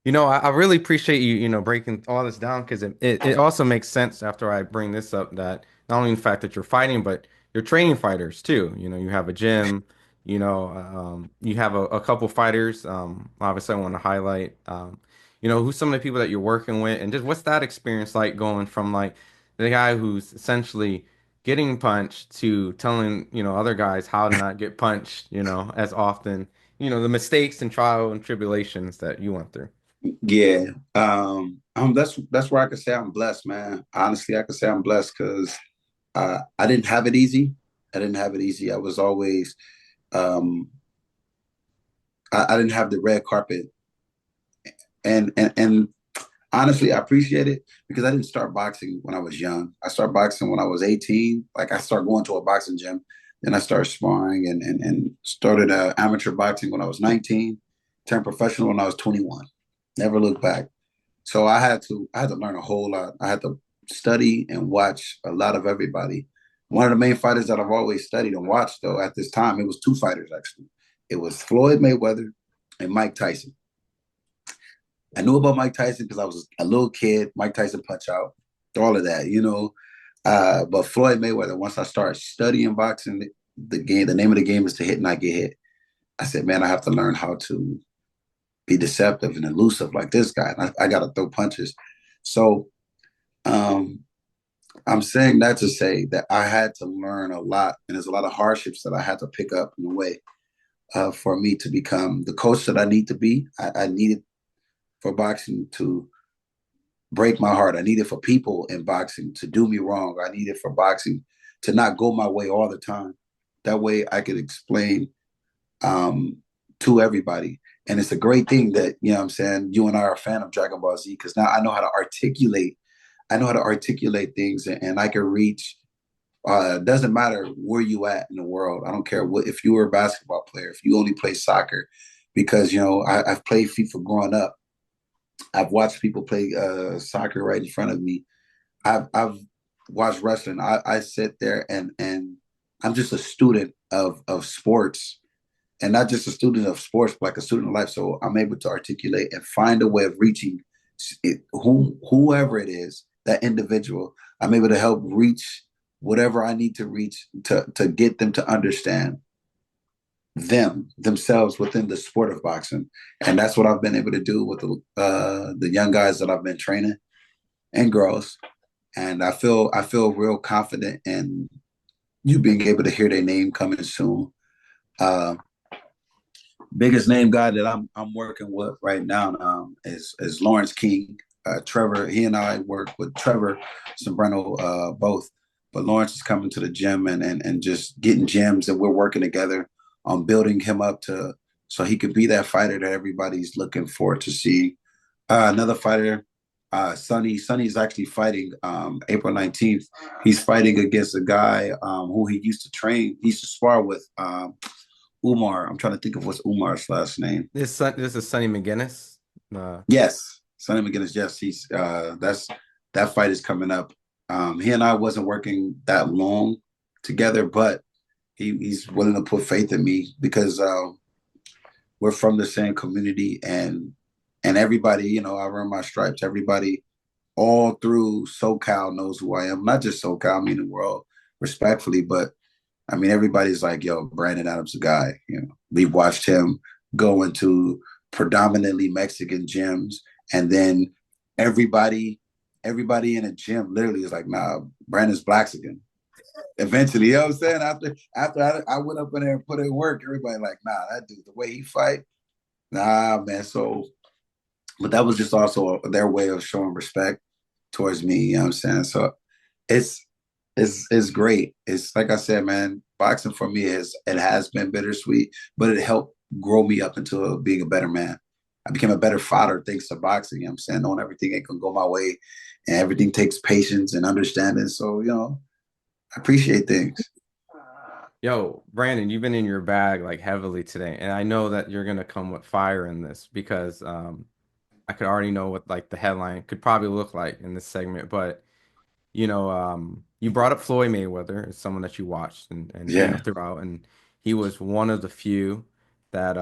I really appreciate you, breaking all this down because it also makes sense after I bring this up that not only the fact that you're fighting, but you're training fighters too. You have a gym, you have a couple fighters. Obviously, I want to highlight, who's some of the people that you're working with and just what's that experience like going from like the guy who's essentially getting punched to telling, other guys how to not get punched, as often, the mistakes and trial and tribulations that you went through. Yeah. That's where I could say I'm blessed, man. Honestly, I could say I'm blessed because I didn't have it easy. I didn't have it easy. I was always um I didn't have the red carpet, and honestly, I appreciate it because I didn't start boxing when I was young. I started boxing when I was 18. Like I started going to a boxing gym. Then I started sparring and started amateur boxing when I was 19, turned professional when I was 21. Never looked back. So I had to learn a whole lot. I had to study and watch a lot of everybody. One of the main fighters that I've always studied and watched though at this time, it was two fighters actually. It was Floyd Mayweather and Mike Tyson. I knew about Mike Tyson because I was a little kid. Mike Tyson punch out, all of that. But Floyd Mayweather, once I started studying boxing, the name of the game is to hit, not get hit. I said, man, I have to learn how to be deceptive and elusive like this guy. And I got to throw punches. So um, I'm saying that to say that I had to learn a lot, and there's a lot of hardships that I had to pick up in a way for me to become the coach that I need to be. I needed for boxing to break my heart. I needed for people in boxing to do me wrong. I needed for boxing to not go my way all the time. That way I could explain um, to everybody. And it's a great thing that, you know what I'm saying, you and I are a fan of Dragon Ball Z because now I know how to articulate things and I can reach doesn't matter where you at in the world. I don't care what if you were a basketball player, if you only play soccer, because I've played FIFA growing up. I've watched people play soccer right in front of me. I've watched wrestling. I sit there and I'm just a student of sports, and not just a student of sports, but like a student of life. So I'm able to articulate and find a way of reaching whoever it is, that individual. I'm able to help reach whatever I need to reach to get them to understand themselves within the sport of boxing, and that's what I've been able to do with the young guys that I've been training and girls. And I feel real confident in you being able to hear their name coming soon. Uh, Biggest name guy that I'm working with right now is Lawrence King. Trevor, he and I work with Trevor Sombrano both, but Lawrence is coming to the gym and just getting gyms, and we're working together on building him up to so he could be that fighter that everybody's looking for to see. Another fighter, Sonny. Sonny's actually fighting April 19th. He's fighting against a guy who he used to train. He used to spar with. Umar. I'm trying to think of what's Umar's last name. This is Sonny McGinnis. Uh, Yes, Sonny McGinnis. Yes, he's that fight is coming up. He and I wasn't working that long together, but he's willing to put faith in me because we're from the same community and everybody, I earn my stripes. Everybody all through SoCal knows who I am. Not just SoCal, I mean the world, respectfully, but I mean, everybody's like, yo, Brandon Adams, a guy. We've watched him go into predominantly Mexican gyms, and then everybody, everybody in a gym literally is like, nah, Brandon's Blaxican. Eventually, you know what I'm saying? After I went up in there and put in work, everybody like, nah, that dude, the way he fight, nah, man. So, but that was just also their way of showing respect towards me. You know what I'm saying? So it's it's great. It's like I said, man. Boxing for me is it has been bittersweet, but it helped grow me up into being a better man. I became a better father thanks to boxing. You know what I'm saying? Knowing everything ain't gonna go my way, and everything takes patience and understanding. So I appreciate things. Yo, Brandon, you've been in your bag like heavily today, and I know that you're gonna come with fire in this because I could already know what like the headline could probably look like in this segment. But you brought up Floyd Mayweather as someone that you watched and Yeah, throughout, and he was one of the few that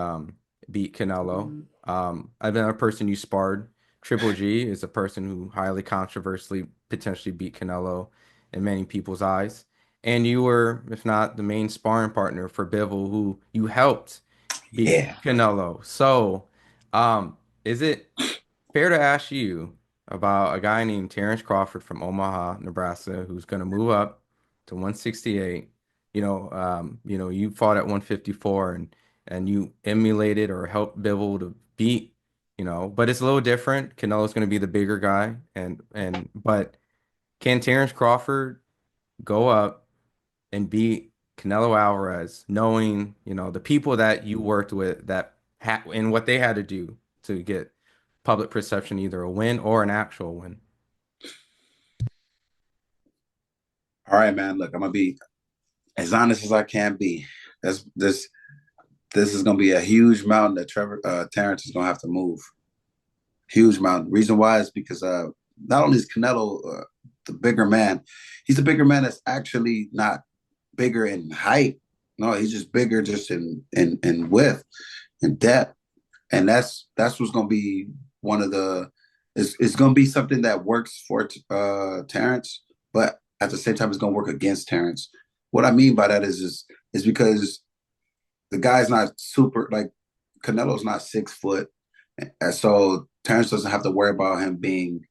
beat Canelo. Another person you sparred, Triple G, is a person who highly controversially potentially beat Canelo in many people's eyes. And you were, if not the main sparring partner for Bivol, who you helped beat Yeah. Canelo. So, is it fair to ask you about a guy named Terrence Crawford from Omaha, Nebraska, who's going to move up to 168? You fought at 154 and you emulated or helped Bivol to beat, but it's a little different. Canelo's going to be the bigger guy, and but can Terrence Crawford go up and beat Canelo Alvarez, knowing, the people that you worked with that and what they had to do to get public perception, either a win or an actual win? All right, man. Look, I'm gonna be as honest as I can be. That's this is gonna be a huge mountain that Trevor Terrence is gonna have to move. Huge mountain. Reason why is because not only is Canelo the bigger man, he's a bigger man that's actually not bigger in height. No, he's just bigger just in width and depth. And that's what's gonna be one of the it's gonna be something that works for Terrence, but at the same time it's gonna work against Terrence. What I mean by that is because the guy's not super like Canelo's not 6 foot, and so Terrence doesn't have to worry about him being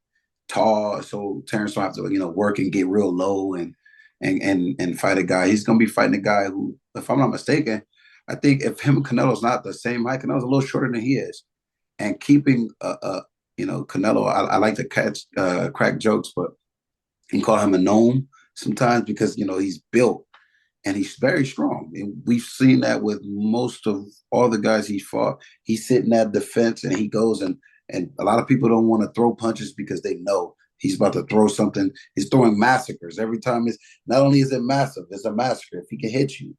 tall. So Terrence don't have to work and get real low and fight a guy. He's gonna be fighting a guy who, if I'm not mistaken, I think if him and Canelo's not the same height, Canelo's a little shorter than he is, and keeping Canelo. I like to crack jokes, but you can call him a gnome sometimes because he's built and he's very strong. And we've seen that with most of all the guys he fought. He's sitting at defense and he goes and a lot of people don't want to throw punches because they know he's about to throw something. He's throwing massacres every time. It's not only is it massive, it's a massacre. If he can hit you,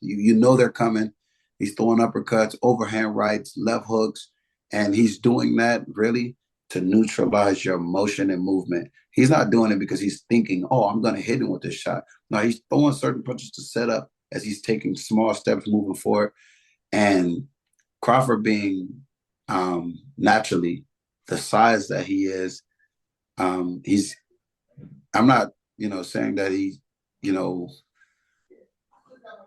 you know they're coming. He's throwing uppercuts, overhand rights, left hooks, and he's doing that really to neutralize your motion and movement. He's not doing it because he's thinking, "Oh, I'm going to hit him with this shot." No, he's throwing certain punches to set up as he's taking small steps moving forward. And Crawford being naturally the size that he is, he's. I'm not, saying that he, you know,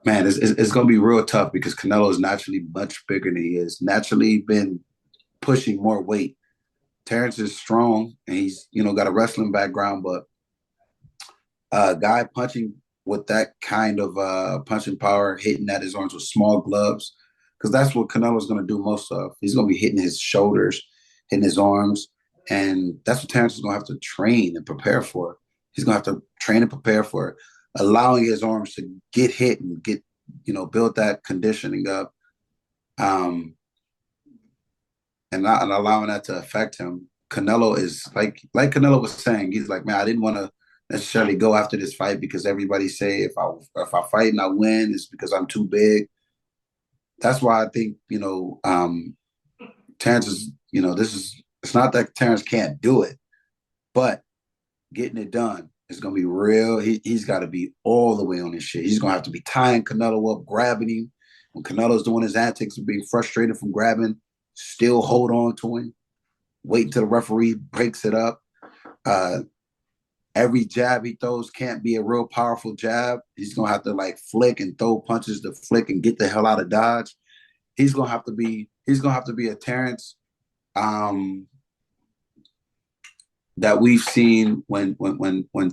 man, it's going to be real tough because Canelo is naturally much bigger than he is. Naturally, been pushing more weight. Terrence is strong and he's got a wrestling background, but a guy punching with that kind of punching power, hitting at his arms with small gloves, because that's what Canelo's going to do most of. He's going to be hitting his shoulders, hitting his arms, and that's what Terrence is going to have to train and prepare for. He's going to have to train and prepare for it, allowing his arms to get hit and get build that conditioning up, um, and not and allowing that to affect him. Canelo is like Canelo was saying. He's like, man, I didn't want to necessarily go after this fight because everybody say if I fight and I win, it's because I'm too big. That's why I think Terrence is this is it's not that Terrence can't do it, but getting it done is gonna be real. He's got to be all the way on his shit. He's gonna have to be tying Canelo up, grabbing him when Canelo's doing his antics and being frustrated from grabbing. Still hold on to him. Wait until the referee breaks it up. Uh, every jab he throws can't be a real powerful jab. He's gonna have to like flick and throw punches to flick and get the hell out of dodge. He's gonna have to be a Terrence um, that we've seen when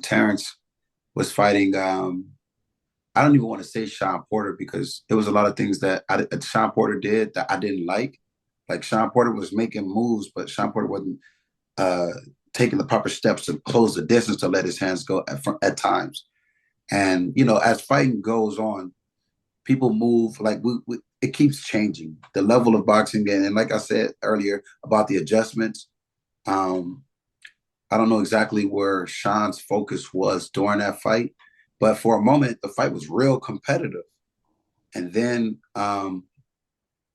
Terrence was fighting. I don't even want to say Sean Porter because there was a lot of things that Sean Porter did that I didn't like. Like Sean Porter was making moves, but Sean Porter wasn't uh, taking the proper steps to close the distance to let his hands go at times. And as fighting goes on, people move like it keeps changing the level of boxing, and like I said earlier about the adjustments. Um, I don't know exactly where Sean's focus was during that fight, but for a moment the fight was real competitive, and then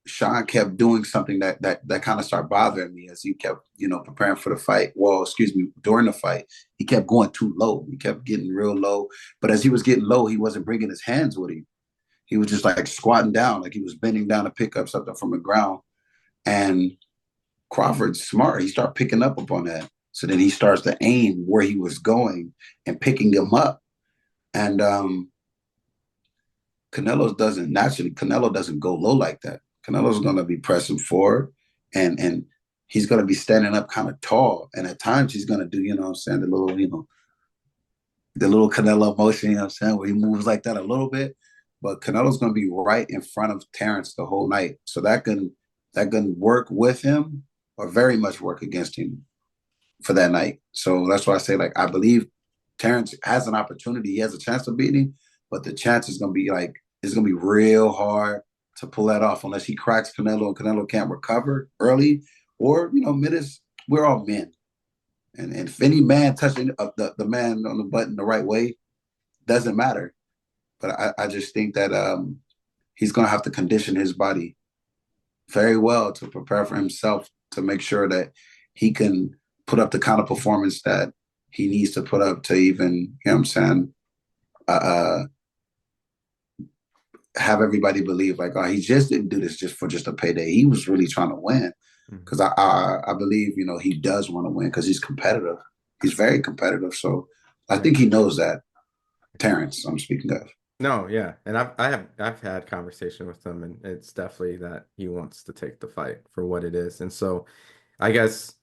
Sean kept doing something that kind of started bothering me as he kept, preparing for the fight. Well, excuse me, during the fight, he kept going too low. He kept getting real low. But as he was getting low, he wasn't bringing his hands with him. He was just like squatting down, like he was bending down to pick up something from the ground. And Crawford's smart. He started picking up upon that. So then he starts to aim where he was going and picking him up. And Canelo doesn't go low like that. Canelo's gonna be pressing forward and he's gonna be standing up kind of tall. And at times he's gonna do, you know what I'm saying, the little Canelo motion, you know what I'm saying, where he moves like that a little bit. But Canelo's gonna be right in front of Terrence the whole night. So that can work with him or very much work against him for that night. So that's why I say, like, I believe Terrence has an opportunity. He has a chance of beating him, but the chance is going to be like, it's going to be real hard to pull that off unless he cracks Canelo and Canelo can't recover early. Or, we're all men. And if any man touching the man on the button the right way, doesn't matter. But I just think that he's going to have to condition his body very well to prepare for himself to make sure that he can put up the kind of performance that he needs to put up to even, you know what I'm saying, uh, have everybody believe like, oh, he just didn't do this just a payday. He was really trying to win because I believe, he does want to win because he's competitive. He's very competitive. So I Yeah. think he knows that. Terrence, I'm speaking of. No, yeah, and I've had conversation with him, and it's definitely that he wants to take the fight for what it is. And so, I guess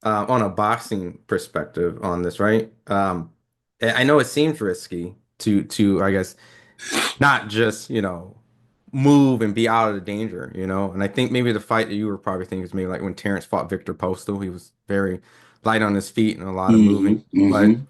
on a boxing perspective on this, right? I know it seems risky to I guess not just move and be out of the danger, And I think maybe the fight that you were probably thinking is maybe like when Terrence fought Victor Postal, he was very light on his feet and a lot of Mm-hmm, moving, mm-hmm. but.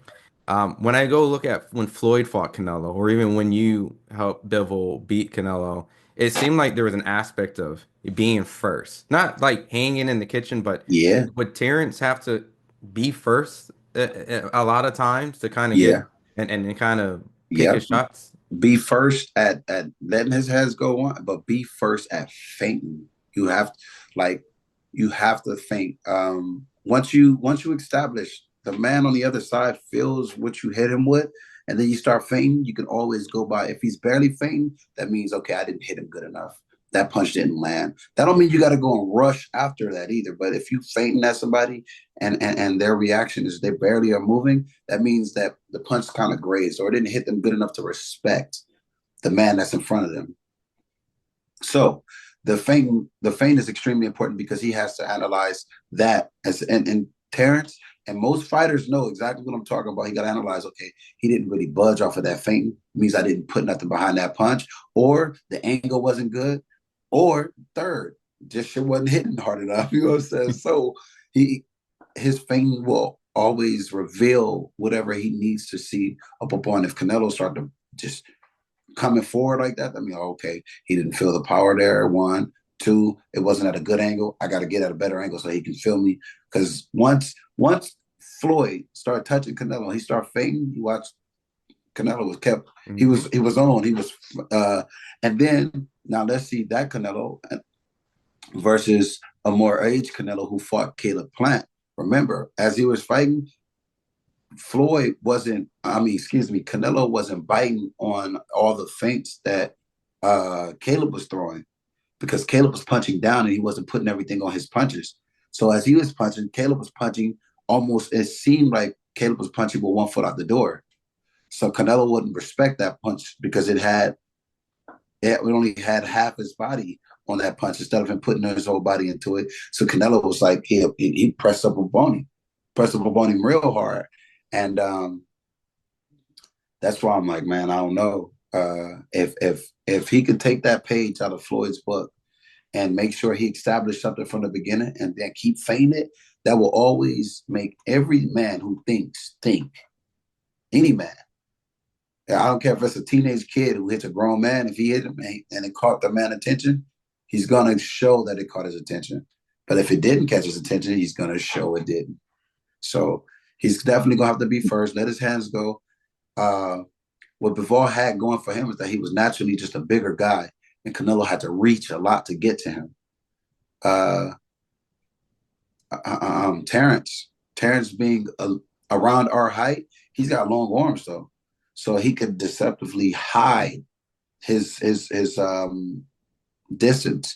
When I go look at when Floyd fought Canelo, or even when you helped Bivol beat Canelo, it seemed like there was an aspect of it being first, not like hanging in the kitchen, but Yeah, would Terrence have to be first a lot of times to kind of get yeah, and kind of pick yeah. his shots? Be first at letting his heads go on, but be first at feinting. You have like you have to feint. Once you establish the man on the other side feels what you hit him with, and then you start feinting, you can always go by. If he's barely feinting, that means okay, I didn't hit him good enough. That punch didn't land. That don't mean you got to go and rush after that either. But if you feinting at somebody and their reaction is they barely are moving, that means that the punch kind of grazed or it didn't hit them good enough to respect the man that's in front of them. So the feint is extremely important because he has to analyze that and Terrence and most fighters know exactly what I'm talking about. He got to analyze, okay, he didn't really budge off of that feint. Means I didn't put nothing behind that punch, or the angle wasn't good, or third, just shit wasn't hitting hard enough. You know what I'm saying? So he his feint will always reveal whatever he needs to see up upon. If Canelo start to just coming forward like that, I mean, okay, he didn't feel the power there. One, two, it wasn't at a good angle. I got to get at a better angle so he can feel me. Because once Floyd started touching Canelo, he started fading. You watch Canelo was kept. Hmm. He was on. He was, and then now let's see that Canelo versus a more aged Canelo who fought Caleb Plant. Remember, as he was fighting, Floyd wasn't, I mean, excuse me, Canelo wasn't biting on all the feints that Caleb was throwing because Caleb was punching down and he wasn't putting everything on his punches. So as he was punching, Caleb was punching almost, it seemed like Caleb was punching with one foot out the door. So Canelo wouldn't respect that punch because it only had half his body on that punch instead of him putting his whole body into it. So Canelo was like, he pressed up on him real hard. And that's why I'm like, man, I don't know. If he could take that page out of Floyd's book and make sure he established something from the beginning and then keep feigning it, that will always make every man who thinks think. Any man. I don't care if it's a teenage kid who hits a grown man. If he hit him and it caught the man attention, he's gonna show that it caught his attention. But if it didn't catch his attention, he's gonna show it didn't. So he's definitely gonna have to be first. Let his hands go. Uh, what Bivol had going for him is that he was naturally just a bigger guy, and Canelo had to reach a lot to get to him. Uh, Terrence being around our height, he's got long arms though, so he could deceptively hide his distance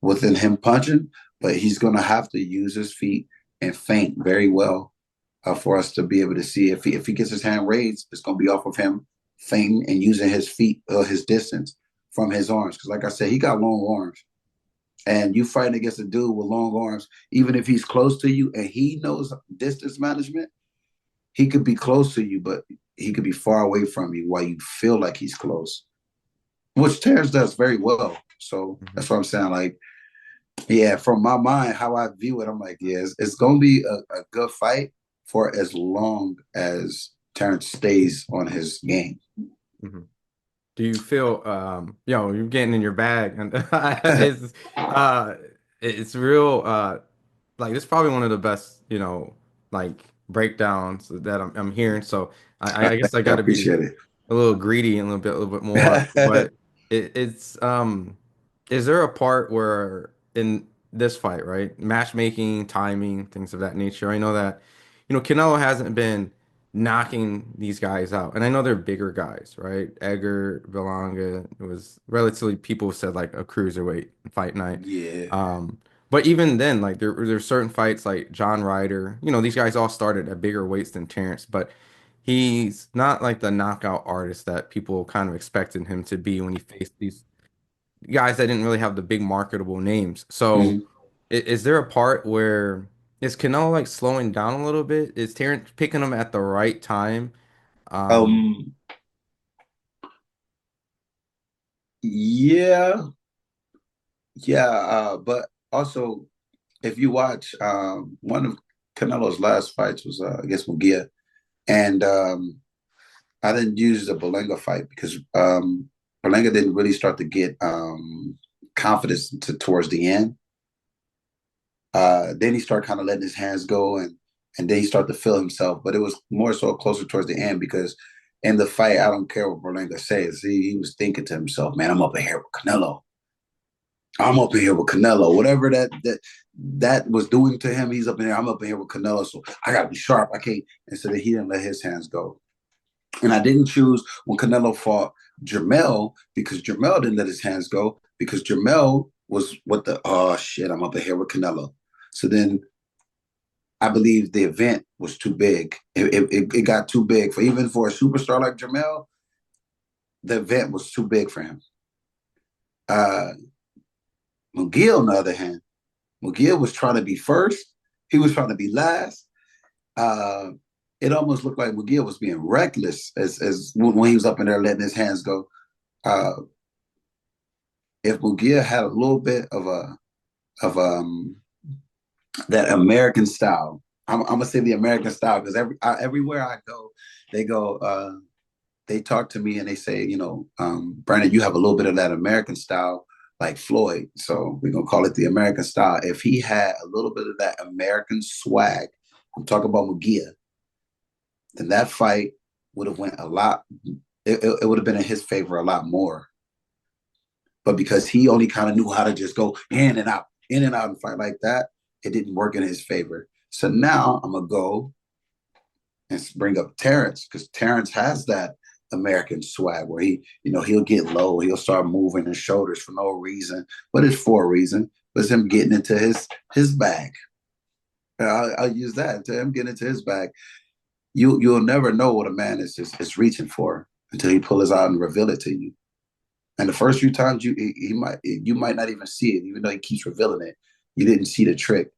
within him punching. but he's going to have to use his feet and feint very well for us to be able to see if he gets his hand raised, it's going to be off of him feinting and using his feet, his distance from his arms. Because like I said, he got long arms. And you fighting against a dude with long arms, even if he's close to you and he knows distance management, he could be close to you, but he could be far away from you while you feel like he's close, which Terrence does very well. So Mhm. that's what I'm saying. Like, yeah, from my mind, how I view it, I'm like, yeah, it's going to be a good fight for as long as Terrence stays on his game. Mhm. Do you feel you're getting in your bag and uh it's real like it's probably one of the best, like breakdowns that I'm hearing. So I guess I I got to be appreciate it. a little greedy and a little bit more. But it's is there a part where in this fight, right? Matchmaking, timing, things of that nature. I know that, Canelo hasn't been knocking these guys out. And I know they're bigger guys, right? Edgar Berlanga was relatively people said like a cruiserweight fight night. Yeah. Um, but even then, like there's certain fights like John Ryder, these guys all started at bigger weights than Terrence, but he's not like the knockout artist that people kind of expected him to be when he faced these guys that didn't really have the big marketable names. So Mhm. is there a part where is Canelo like slowing down a little bit? Is Terrence picking him at the right time? Um, Um, yeah, yeah, but also if you watch one of Canelo's last fights was against Mugia, and I didn't use the Berlanga fight because Berlanga didn't really start to get confidence towards the end. Then he started kind of letting his hands go, and then he started to feel himself. But it was more so closer towards the end because in the fight, I don't care what Berlanga says. He was thinking to himself, "Man, I'm up in here with Canelo. I'm up in here with Canelo. Whatever that was doing to him, he's up in here. I'm up in here with Canelo, so I got to be sharp. I can't." And so that he didn't let his hands go. And I didn't choose when Canelo fought Jermell because Jermell didn't let his hands go because Jermell was what the oh shit, I'm up in here with Canelo. So then I believe the event was too big. It got too big for even for a superstar like Jermell. The event was too big for him. Uh, McGill, on the other hand, McGill was trying to be first. He was trying to be last. Uh, it almost looked like McGill was being reckless as when he was up in there letting his hands go. Uh, if McGill had a little bit of that American style, I'm gonna say the American style because everywhere I go, they go. They talk to me and they say, Brandon, you have a little bit of that American style, like Floyd. So we're gonna call it the American style. If he had a little bit of that American swag, I'm talking about McGee, then that fight would have went a lot. It would have been in his favor a lot more. But because he only kind of knew how to just go in and out and fight like that, it didn't work in his favor. So now I'm gonna go and bring up Terrence because Terrence has that American swag where he'll get low, he'll start moving his shoulders for no reason, but it's for a reason. But it's him getting into his bag. I'll use that to him getting into his bag. You'll never know what a man is reaching for until he pulls out and reveal it to you. And the first few times you might not even see it, even though he keeps revealing it. You didn't see the trick.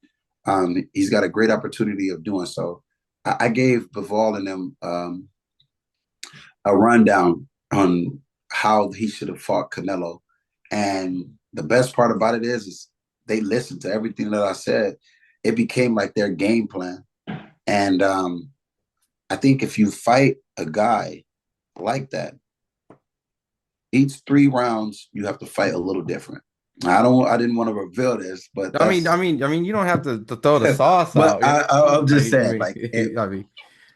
He's got a great opportunity of doing so. I gave Bivol and them a rundown on how he should have fought Canelo. And the best part about it is they listened to everything that I said. It became like their game plan. And I think if you fight a guy like that, each 3 rounds you have to fight a little different. I didn't want to reveal this, but you don't have to throw the sauce but out. I'm just saying, like I mean,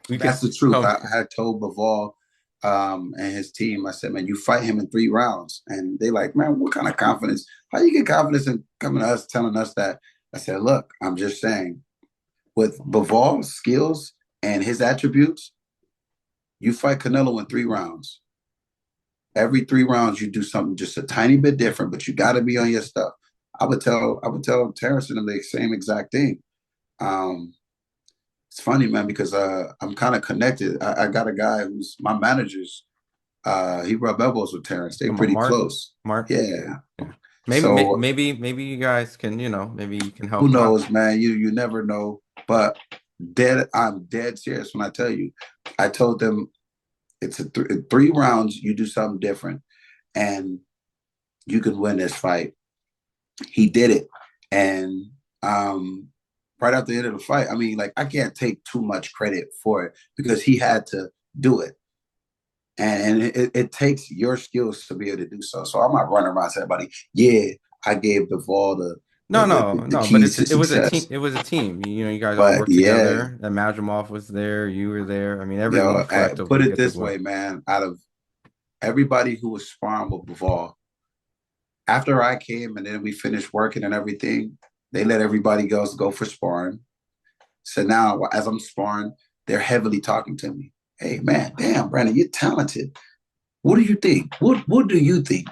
we could, that's the truth. um, I had told Bivol and his team, I said, man, you fight him in 3 rounds. And they like, man, what kind of confidence? How you get confidence in coming to us, telling us that? I said, look, I'm just saying, with Bivol's skills and his attributes, you fight Canelo in 3 rounds. Every 3 rounds, you do something just a tiny bit different, but you got to be on your stuff. I would tell Terrence and them the same exact thing. Um, it's funny, man, because I'm kind of connected. I got a guy who's my manager's. He rubbed elbows with Terrence. They Come on, pretty Mark. close. Mark. Yeah. Yeah. So Maybe you guys can, maybe you can who help him out. knows, man? You never know. But I'm dead serious when I tell you. I told them it's 3 rounds. You do something different, and you can win this fight. He did it, and um, right after the end of the fight, I mean, like I can't take too much credit for it because he had to do it, and it takes your skills to be able to do so. So I'm not running around saying, everybody, yeah, I gave Bivol No, no, the no, but keys to it was a team. success. It was a team. You guys all But worked yeah, together. And Majimov was there. You were there. I mean, everyone yo, put collectively it get the this win. way, man. Out of everybody who was sparring with Bivol, after I came and then we finished working and everything, they let everybody else go for sparring. So now, as I'm sparring, they're heavily talking to me. Hey, man, damn, Brandon, you're talented. What do you think? What do you think?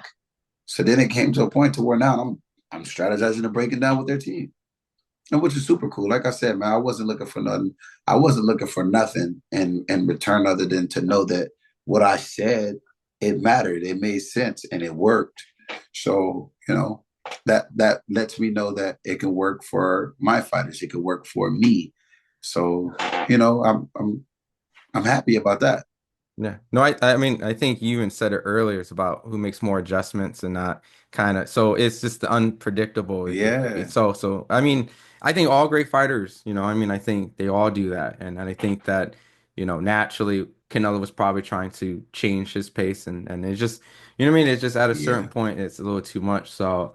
So then it came to a point to where now I'm strategizing and breaking down with their team, and which is super cool. Like I said, man, I wasn't looking for nothing. I wasn't looking for nothing in return other than to know that what I said it mattered, it made sense, and it worked. So that lets me know that it can work for my fighters. It can work for me. So I'm happy about that. Yeah. No, I mean, I think you even said it earlier. It's about who makes more adjustments and not kind of. So it's just the unpredictable. Yeah, So I mean, I think all great fighters, I mean, I think they all do that, and I think that, naturally Canelo was probably trying to change his pace, and it's just, what I mean. It's just at a certain yeah. point, it's a little too much. So